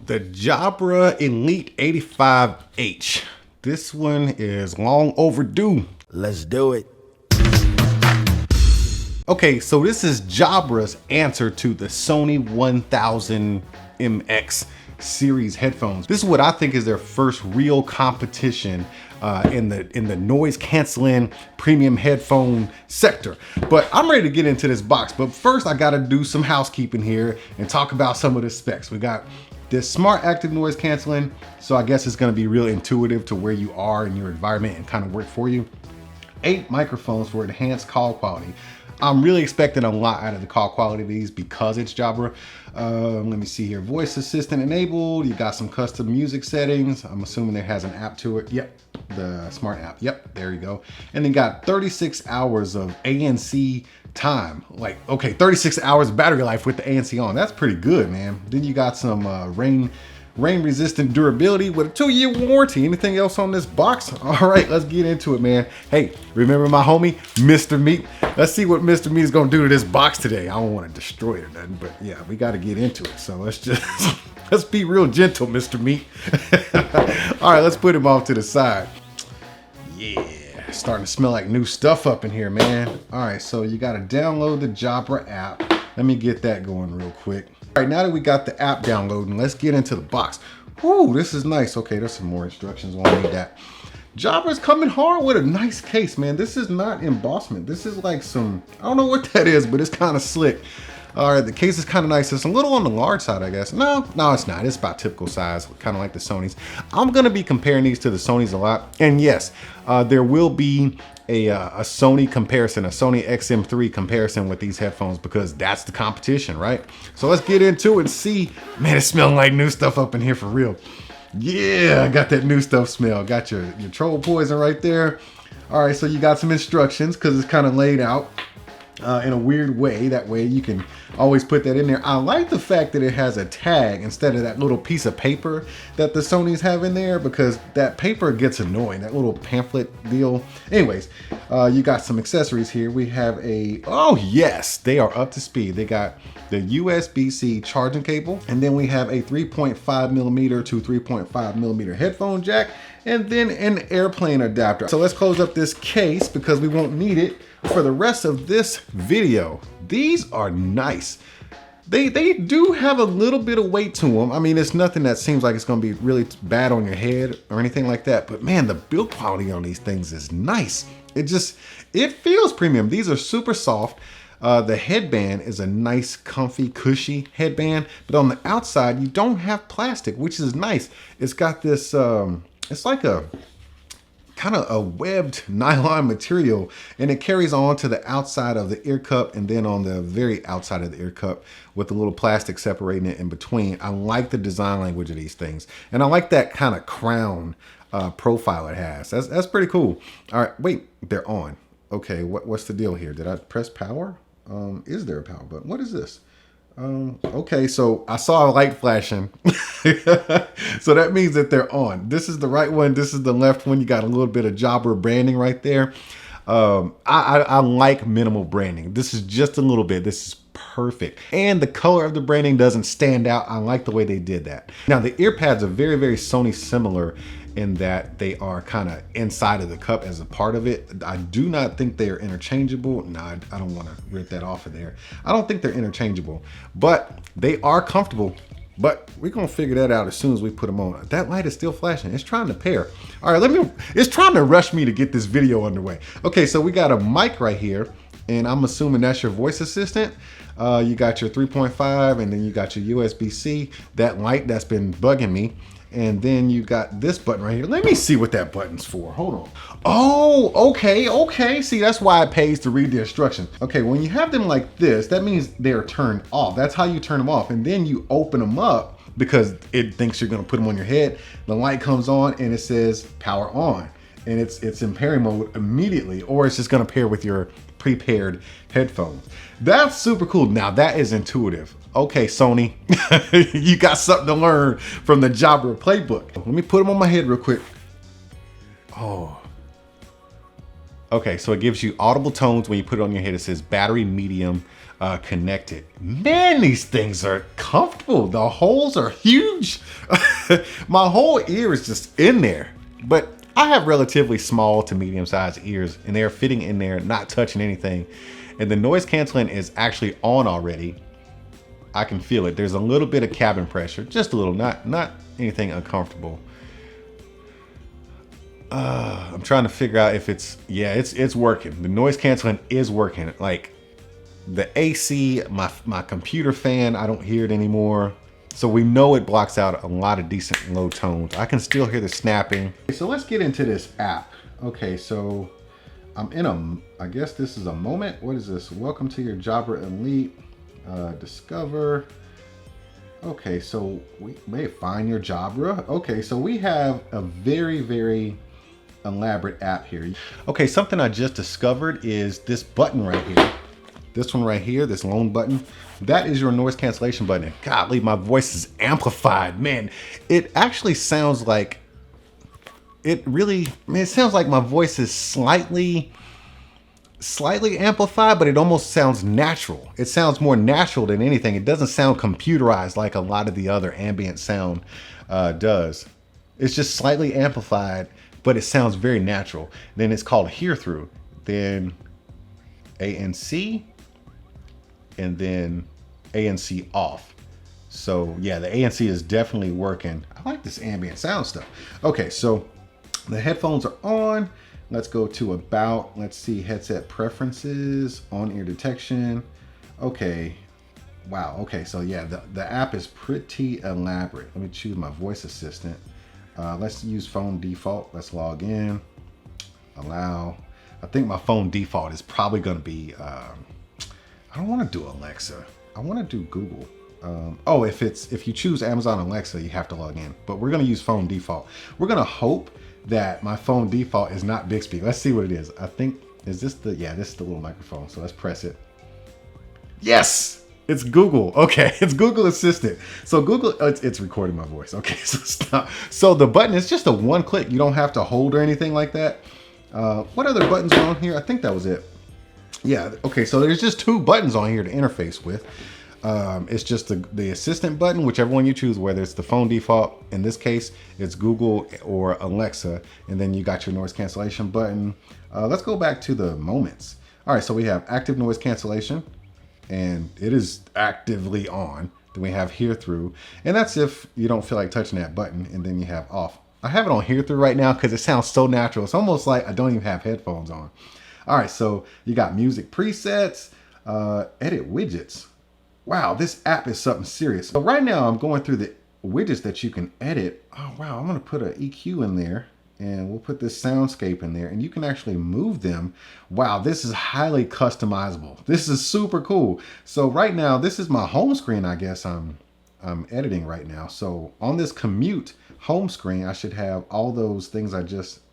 The Jabra Elite 85H. This one is long overdue. Let's do it. Okay, so this is Jabra's answer to the Sony 1000MX series headphones. This is what I think is their first real competition in the noise canceling premium headphone sector. But I'm ready to get into this box. But first I gotta do some housekeeping here and talk about some of the specs. We got this smart active noise canceling. So I guess it's gonna be real intuitive to where you are in your environment and kind of work for you. 8 microphones for enhanced call quality. I'm really expecting a lot out of the call quality of these because it's Jabra. Let me see here. Voice assistant enabled. You got some custom music settings. I'm assuming it has an app to it. Yep, the smart app. Yep, there you go. And then got 36 hours of ANC time. Like, okay, 36 hours battery life with the ANC on. That's pretty good, man. Then you got some rain resistant durability with a 2-year warranty. Anything else on this box? All right, let's get into it, man. Hey, remember my homie, Mr. Meat? Let's see what Mr. Meat is gonna do to this box today. I don't wanna destroy it or nothing, but yeah, we gotta get into it. So let's just, let's be real gentle, Mr. Meat. All right, let's put him off to the side. Yeah, starting to smell like new stuff up in here, man. All right, so you gotta download the Jabra app. Let me get that going real quick. All right, now that we got the app downloading, let's get into the box. Whoo, this is nice. Okay, there's some more instructions. Won't need that. Jabra's coming hard with a nice case, man. This is not embossment. This is like some, I don't know what that is, but it's kind of slick. All right, the case is kind of nice. It's a little on the large side, I guess. No, it's not. It's about typical size, kind of like the Sonys. I'm gonna be comparing these to the Sonys a lot. And yes, there will be a Sony comparison, a Sony XM3 comparison with these headphones because that's the competition, right? So let's get into it and see. Man, it's smelling like new stuff up in here for real. Yeah, I got that new stuff smell. Got your troll poison right there. All right, so you got some instructions because it's kind of laid out in a weird way. That way you can always put that in there. I like the fact that it has a tag instead of that little piece of paper that the Sonys have in there because that paper gets annoying, that little pamphlet deal. Anyways, you got some accessories here. We have oh yes, they are up to speed. They got the USB-C charging cable, and then we have a 3.5mm to 3.5mm headphone jack, and then an airplane adapter. So let's close up this case because we won't need it for the rest of this video. These are nice. They do have a little bit of weight to them. I mean, it's nothing that seems like it's gonna be really bad on your head or anything like that, but man, the build quality on these things is nice. It feels premium. These are super soft. The headband is a nice, comfy, cushy headband, but on the outside, you don't have plastic, which is nice. It's got this, it's like a kind of a webbed nylon material, and it carries on to the outside of the ear cup and then on the very outside of the ear cup with a little plastic separating it in between. I like the design language of these things, and I like that kind of crown profile it has. That's pretty cool. All right, wait, they're on. Okay, what's the deal here? Did I press power? Is there a power button? What is this? Okay, so I saw a light flashing. So that means that they're on. This is the right one. This is the left one. You got a little bit of Jabra branding right there. I like minimal branding. This is just a little bit. This is perfect. And the color of the branding doesn't stand out. I like the way they did that. Now the ear pads are very, very Sony similar in that they are kind of inside of the cup as a part of it. I do not think they are interchangeable. No, I don't want to rip that off of there. I don't think they're interchangeable, but they are comfortable. But we're gonna figure that out as soon as we put them on. That light is still flashing. It's trying to pair. All right, it's trying to rush me to get this video underway. Okay, so we got a mic right here, and I'm assuming that's your voice assistant. You got your 3.5, and then you got your USB-C. That light that's been bugging me. And then you got this button right here. Let me see what that button's for. Hold on. Oh, okay. See, that's why it pays to read the instructions. Okay, when you have them like this, that means they're turned off. That's how you turn them off. And then you open them up because it thinks you're gonna put them on your head. The light comes on and it says power on. And it's in pairing mode immediately, or it's just gonna pair with your prepared headphones. That's super cool. Now that is intuitive. Okay, Sony, you got something to learn from the Jabra playbook. Let me put them on my head real quick. Oh. Okay, so it gives you audible tones when you put it on your head. It says battery medium, connected. Man, these things are comfortable. The holes are huge. My whole ear is just in there. But I have relatively small to medium sized ears, and they're fitting in there, not touching anything. And the noise canceling is actually on already. I can feel it. There's a little bit of cabin pressure, just a little, not anything uncomfortable. I'm trying to figure out if it's working. The noise canceling is working. Like the AC, my computer fan, I don't hear it anymore. So we know it blocks out a lot of decent low tones. I can still hear the snapping. So let's get into this app. Okay, so I'm in I guess this is a moment. What is this? Welcome to your Jabra Elite. Discover. Okay, so we may find your Jabra. Okay, so we have a very, very elaborate app here. Okay, something I just discovered is this button right here. This one right here, this lone button, that is your noise cancellation button. Golly, my voice is amplified. Man, it actually sounds like, it sounds like my voice is slightly amplified, but it almost sounds natural. It sounds more natural than anything. It doesn't sound computerized like a lot of the other ambient sound does. It's just slightly amplified, but it sounds very natural. Then it's called hear through, then ANC, and then ANC off. So yeah, the ANC is definitely working. I like this ambient sound stuff. Okay, so the headphones are on. Let's go to about, let's see, headset preferences, on-ear detection. Okay, wow, okay, so yeah, the app is pretty elaborate. Let me choose my voice assistant. Let's use phone default. Let's log in, allow. I think my phone default is probably gonna be, I don't wanna do Alexa. I wanna do Google. If you choose Amazon Alexa, you have to log in, but we're gonna use phone default. We're gonna hope that my phone default is not Bixby. Let's see what it is. I think, is this this is the little microphone. So let's press it. Yes, it's Google. Okay, it's Google Assistant. So Google, it's recording my voice. Okay, so stop. So the button is just a one click. You don't have to hold or anything like that. What other buttons are on here? I think that was it. Yeah, okay, so there's just two buttons on here to interface with. It's just the assistant button, whichever one you choose, whether it's the phone default, in this case, it's Google or Alexa, and then you got your noise cancellation button. Let's go back to the moments. All right, so we have active noise cancellation, and it is actively on. Then we have hear through, and that's if you don't feel like touching that button, and then you have off. I have it on hear through right now because it sounds so natural. It's almost like I don't even have headphones on. All right, so you got music presets, edit widgets. Wow, this app is something serious. So right now I'm going through the widgets that you can edit. Oh wow, I'm gonna put an EQ in there, and we'll put this soundscape in there, and you can actually move them. Wow, this is highly customizable. This is super cool. So right now, this is my home screen, I guess I'm editing right now. So on this commute home screen, I should have all those things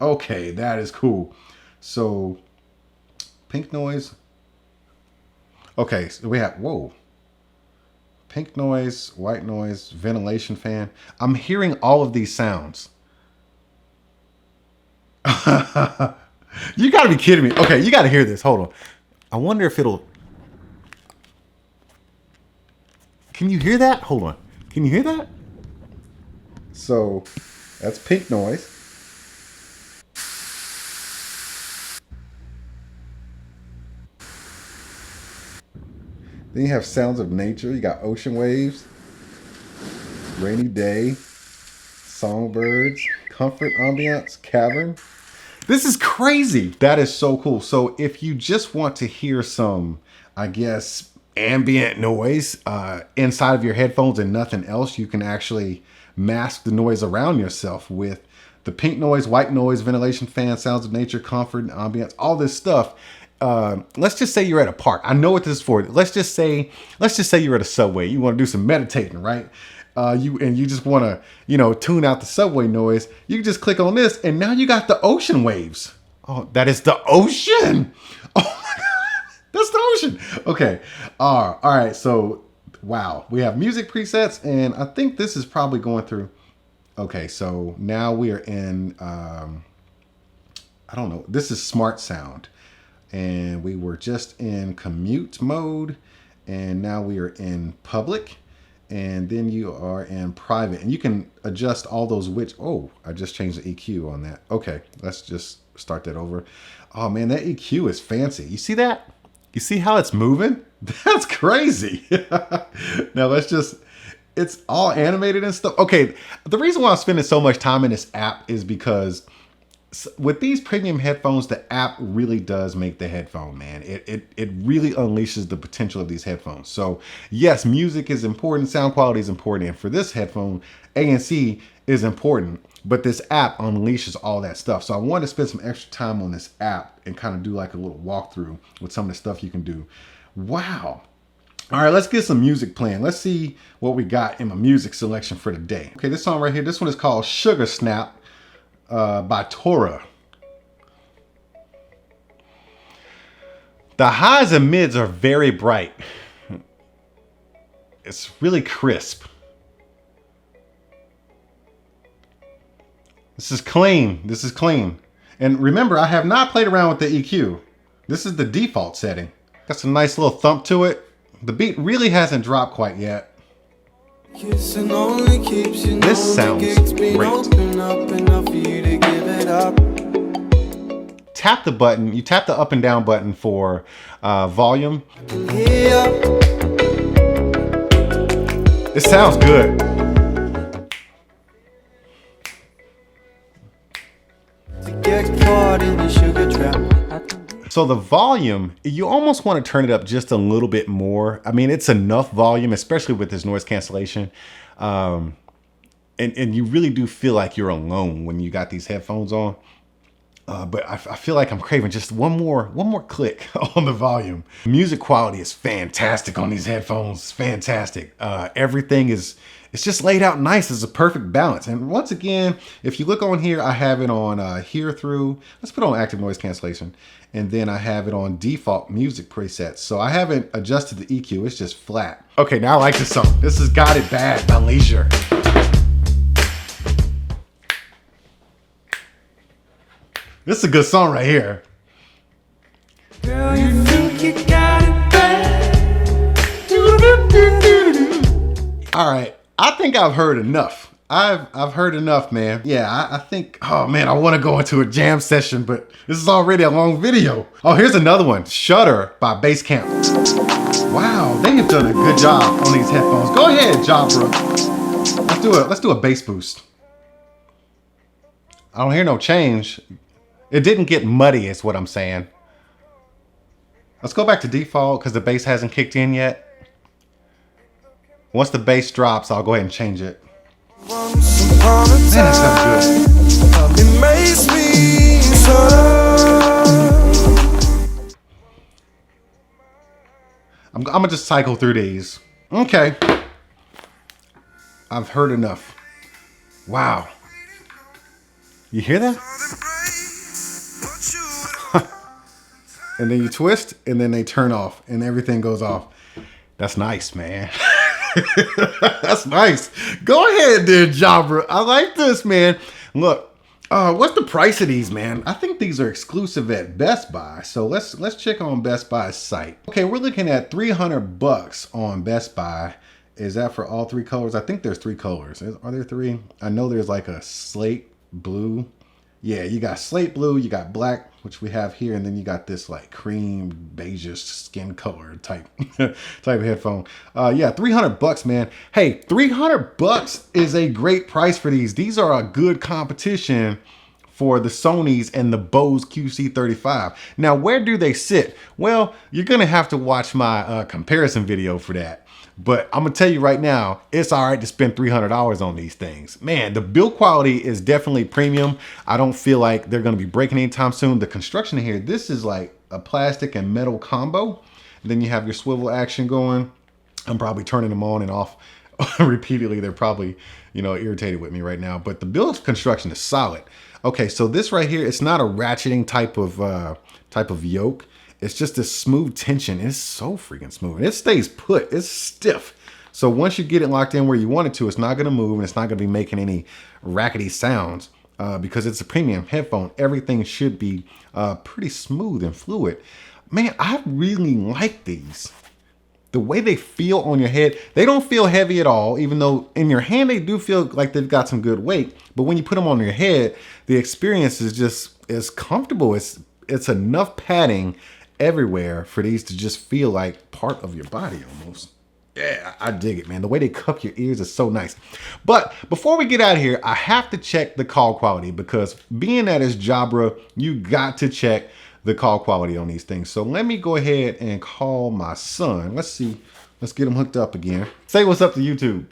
okay, that is cool. So pink noise. Okay, so we have, whoa. Pink noise, white noise, ventilation fan. I'm hearing all of these sounds. You gotta be kidding me. Okay, you gotta hear this. Hold on. I wonder if it'll... Can you hear that? Hold on. Can you hear that? So that's pink noise. Then you have sounds of nature. You got ocean waves, rainy day, songbirds, comfort ambiance, cavern. This is crazy. That is so cool. So if you just want to hear some, I guess, ambient noise inside of your headphones and nothing else, you can actually mask the noise around yourself with the pink noise, white noise, ventilation fan, sounds of nature, comfort, ambiance, all this stuff. Let's just say you're at a park. I know what this is for. Let's just say you're at a subway. You want to do some meditating, right? You just want to, tune out the subway noise. You can just click on this, and now you got the ocean waves. Oh, that is the ocean. Oh my God, that's the ocean. Okay. All right. So, wow, we have music presets, and I think this is probably going through. Okay. So now we are in, I don't know. This is smart sound. And we were just in commute mode, and now we are in public, and then you are in private, and you can adjust all those oh, I just changed the EQ on that. Okay, let's just start that over. Oh man, that EQ is fancy. You see that? You see how it's moving? That's crazy. Now let's just, it's all animated and stuff. Okay, the reason why I'm spending so much time in this app is because with these premium headphones, the app really does make the headphone, man. It really unleashes the potential of these headphones. So yes, music is important, sound quality is important, and for this headphone, ANC is important, but this app unleashes all that stuff. So I wanted to spend some extra time on this app and kind of do like a little walkthrough with some of the stuff you can do. Wow. All right, let's get some music playing. Let's see what we got in my music selection for today. Okay, this song right here, this one is called Sugar Snap by Tora. The highs and mids are very bright. It's really crisp. This is clean. This is clean. And remember, I have not played around with the EQ. This is the default setting. Got some nice little thump to it. The beat really hasn't dropped quite yet. This sounds great. Tap the button. You tap the up and down button for volume. It sounds good. So the volume, you almost want to turn it up just a little bit more. I mean, it's enough volume, especially with this noise cancellation. And you really do feel like you're alone when you got these headphones on. But I feel like I'm craving just one more click on the volume. Music quality is fantastic on these headphones. It's fantastic. Everything it's just laid out nice. It's a perfect balance. And once again, if you look on here, I have it on hear through. Let's put on active noise cancellation. And then I have it on default music presets. So I haven't adjusted the EQ. It's just flat. Okay, now I like this song. This is Got It Bad by Leisure. This is a good song right here. Girl, you think you got it bad. All right, I think I've heard enough. I've heard enough, man. Yeah, I think, oh man, I want to go into a jam session, but this is already a long video. Oh, here's another one, Shudder by Basecamp. Wow, they have done a good job on these headphones. Go ahead, Jabra. Let's do a bass boost. I don't hear no change. It didn't get muddy is what I'm saying. Let's go back to default because the bass hasn't kicked in yet. Once the bass drops, I'll go ahead and change it. Man, that sounds good. It makes me so. I'm gonna just cycle through these. Okay. I've heard enough. Wow. You hear that? And then you twist and then they turn off and everything goes off. That's nice, man. That's nice. Go ahead there, Jabra. I like this, man. Look, what's the price of these, man? I think these are exclusive at Best Buy. So let's check on Best Buy's site. Okay, we're looking at $300 on Best Buy. Is that for all three colors? I think there's three colors. Are there three? I know there's like a slate blue. Yeah, you got slate blue, you got black, which we have here, and then you got this like cream beige skin color type type of headphone. Yeah, $300, man. Hey, $300 is a great price for these. These are a good competition for the Sonys and the Bose QC35. Now, where do they sit? Well, you're gonna have to watch my comparison video for that. But I'm gonna tell you right now, it's all right to spend $300 on these things. Man, the build quality is definitely premium. I don't feel like they're gonna be breaking anytime soon. The construction here, this is like a plastic and metal combo. And then you have your swivel action going. I'm probably turning them on and off repeatedly. They're probably, irritated with me right now. But the build construction is solid. Okay, so this right here, it's not a ratcheting type of yoke. It's just a smooth tension. It's so freaking smooth. It stays put. It's stiff. So once you get it locked in where you want it to, it's not going to move and it's not going to be making any rackety sounds because it's a premium headphone. Everything should be pretty smooth and fluid. Man, I really like these. the way they feel on your head, they don't feel heavy at all, even though in your hand they do feel like they've got some good weight. But when you put them on your head, the experience is just as comfortable. It's enough padding everywhere for these to just feel like part of your body almost. Yeah, I dig it, man. The way they cup your ears is so nice. But before we get out of here, I have to check the call quality, because being that it's Jabra, you got to check the call quality on these things. So let me go ahead and call my son. Let's see. Let's get him hooked up again. Say what's up to YouTube.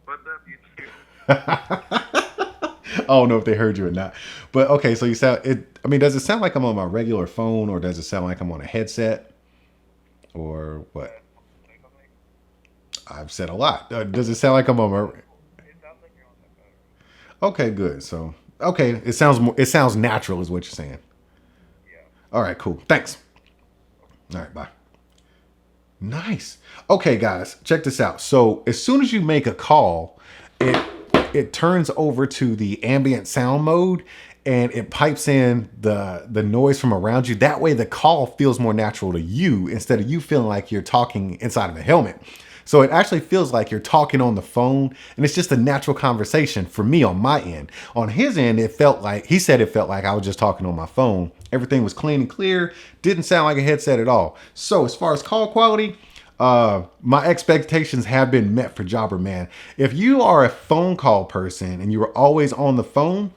What's up, YouTube? I don't know if they heard you or not. But okay, so you sound it. I mean, does it sound like I'm on my regular phone, or does it sound like I'm on a headset, or what? I've said a lot. Does it sound like I'm on my? It sounds like you're on the phone. Okay, good. So okay, it sounds natural, is what you're saying. Yeah. All right, cool. Thanks. All right, bye. Nice. Okay, guys, check this out. So as soon as you make a call, it turns over to the ambient sound mode, and it pipes in the noise from around you. That way the call feels more natural to you, instead of you feeling like you're talking inside of a helmet. So it actually feels like you're talking on the phone, and it's just a natural conversation for me on my end. On his end, he said it felt like I was just talking on my phone. Everything was clean and clear. Didn't sound like a headset at all. So as far as call quality, my expectations have been met for Jabra, man. If you are a phone call person and you are always on the phone,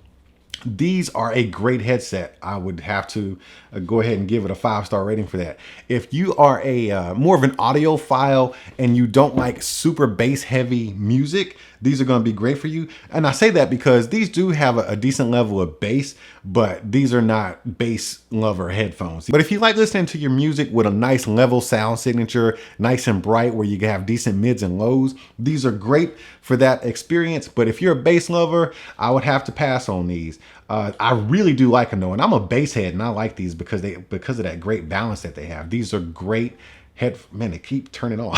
these are a great headset. I would have to go ahead and give it a 5-star rating for that. If you are a more of an audiophile and you don't like super bass heavy music, these are going to be great for you. And I say that because these do have a decent level of bass, but these are not bass lover headphones. But if you like listening to your music with a nice level sound signature, nice and bright, where you can have decent mids and lows, these are great for that experience. But if you're a bass lover, I would have to pass on these. I really do like them though, and I'm a bass head, and I like these because of that great balance that they have. These are great man, they keep turning on.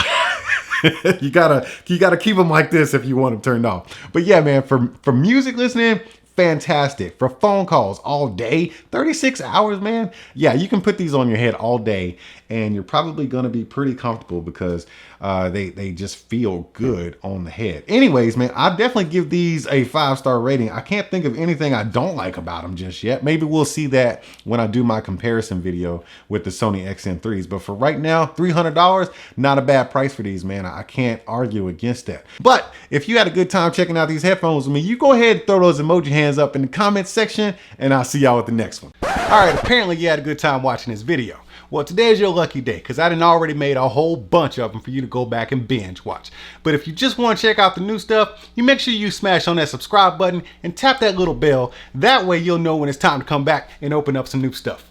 you gotta keep them like this if you want them turned off. But yeah, man, for music listening, fantastic. For phone calls all day, 36 hours, man. Yeah, you can put these on your head all day, and you're probably gonna be pretty comfortable because they just feel good on the head. Anyways, man, I definitely give these a 5-star rating. I can't think of anything I don't like about them just yet. Maybe we'll see that when I do my comparison video with the Sony XM3s. But for right now, $300, not a bad price for these, man. I can't argue against that. But if you had a good time checking out these headphones with me, you go ahead and throw those emoji hands up in the comment section, and I'll see y'all with the next one. All right, apparently you had a good time watching this video. Well, today is your lucky day, because I done already made a whole bunch of them for you to go back and binge watch. But if you just want to check out the new stuff, you make sure you smash on that subscribe button and tap that little bell. That way you'll know when it's time to come back and open up some new stuff.